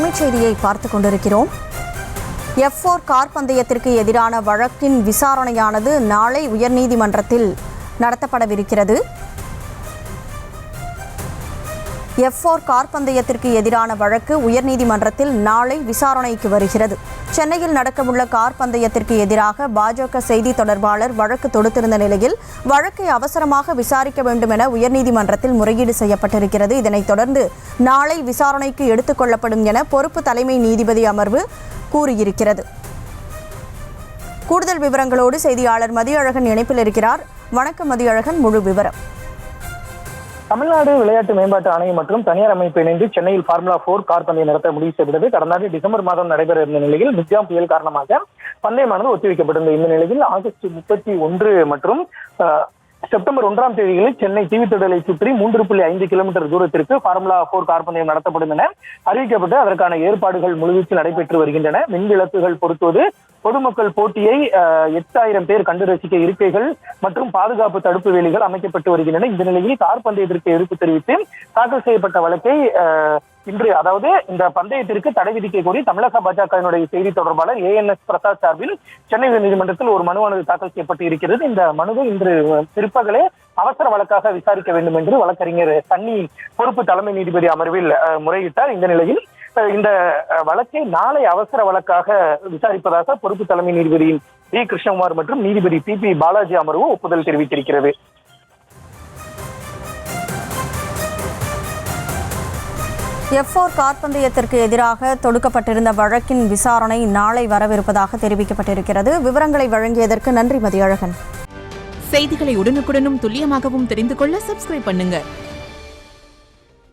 அண்மைச் செய்தியை பார்த்துக் கொண்டிருக்கிறோம். F4 கார் பந்தயத்திற்கு எதிரான வழக்கின் விசாரணையானது நாளை உயர்நீதிமன்றத்தில் நடத்தப்படவிருக்கிறது. F4 கார் பந்தயத்திற்கு எதிரான வழக்கு உயர்நீதிமன்றத்தில் நாளை விசாரணைக்கு வருகிறது. சென்னையில் நடக்கவுள்ள கார் பந்தயத்திற்கு எதிராக பாஜக செய்தி தொடர்பாளர் வழக்கு தொடுத்திருந்த நிலையில் வழக்கை அவசரமாக விசாரிக்க வேண்டும் என உயர்நீதிமன்றத்தில் முறையீடு செய்யப்பட்டிருக்கிறது. இதனைத் தொடர்ந்து நாளை விசாரணைக்கு எடுத்துக் கொள்ளப்படும் என பொறுப்பு தலைமை நீதிபதி அமர்வு கூறியிருக்கிறது. கூடுதல் விவரங்களோடு செய்தியாளர் மதியழகன் இணைப்பில் இருக்கிறார். வணக்கம் மதியழகன், முழு விவரம். தமிழ்நாடு விளையாட்டு மேம்பாட்டு ஆணையம் மற்றும் தனியார் அமைப்பு இணைந்து சென்னையில் ஃபார்முலா 4 கார் பந்தயம் நடத்த முடிவு செய்தது. கடந்த ஆண்டு டிசம்பர் மாதம் நடைபெற இருந்த நிலையில் மிக்ஜாம் புயல் காரணமாக பந்தயமானது ஒத்திவைக்கப்பட்டிருந்த இந்த நிலையில் ஆகஸ்ட் 31 மற்றும் செப்டம்பர் 1ஆம் தேதிகளில் சென்னை தீவுத்திடலை சுற்றி 3.5 கிலோமீட்டர் தூரத்திற்கு ஃபார்முலா 4 கார் பந்தயம் நடத்தப்படும் என அறிவிக்கப்பட்டு அதற்கான ஏற்பாடுகள் முழுவீச்சில் நடைபெற்று வருகின்றன. மின்விளக்குகள் பொருத்துவது, பொதுமக்கள் போட்டியை 8000 பேர் கண்டு ரசிக்க இருக்கைகள் மற்றும் பாதுகாப்பு தடுப்பு வேலிகள் அமைக்கப்பட்டு வருகின்றன. இந்த நிலையில் கார் பந்தயத்திற்கு எதிர்ப்பு தெரிவித்து தாக்கல் செய்யப்பட்ட வழக்கை இன்று, அதாவது இந்த பந்தயத்திற்கு தடை விதிக்க கோரி தமிழக பாஜகவினுடைய செய்தி தொடர்பாளர் ANS பிரசாத் சார்பில் சென்னை உயர்நீதிமன்றத்தில் ஒரு மனுவானது தாக்கல் செய்யப்பட்டு இருக்கிறது. இந்த மனுவை இன்று பிற்பகலே அவசர வழக்காக விசாரிக்க வேண்டும் என்று வழக்கறிஞர் சன்னி பொறுப்பு தலைமை நீதிபதி அமர்வில் முறையிட்டார். இந்த நிலையில் இந்த வழக்கை நாளை அவசர வழக்காக விசாரிப்பதாக பொறுப்பு தலைமை நீதிபதி வி கிருஷ்ணகுமார் மற்றும் நீதிபதி PP பாலாஜி அமர்வு ஒப்புதல் தெரிவித்திருக்கிறது. F4 கார் பந்தயத்திற்கு எதிராக தொடுக்கப்பட்டிருந்த வழக்கின் விசாரணை நாளை வரவிருப்பதாக தெரிவிக்கப்பட்டிருக்கிறது. விவரங்களை வழங்கியதற்கு நன்றி மதியழகன். செய்திகளை உடனுக்குடனும் துல்லியமாகவும் தெரிந்து கொள்ள சப்ஸ்கிரைப் பண்ணுங்க.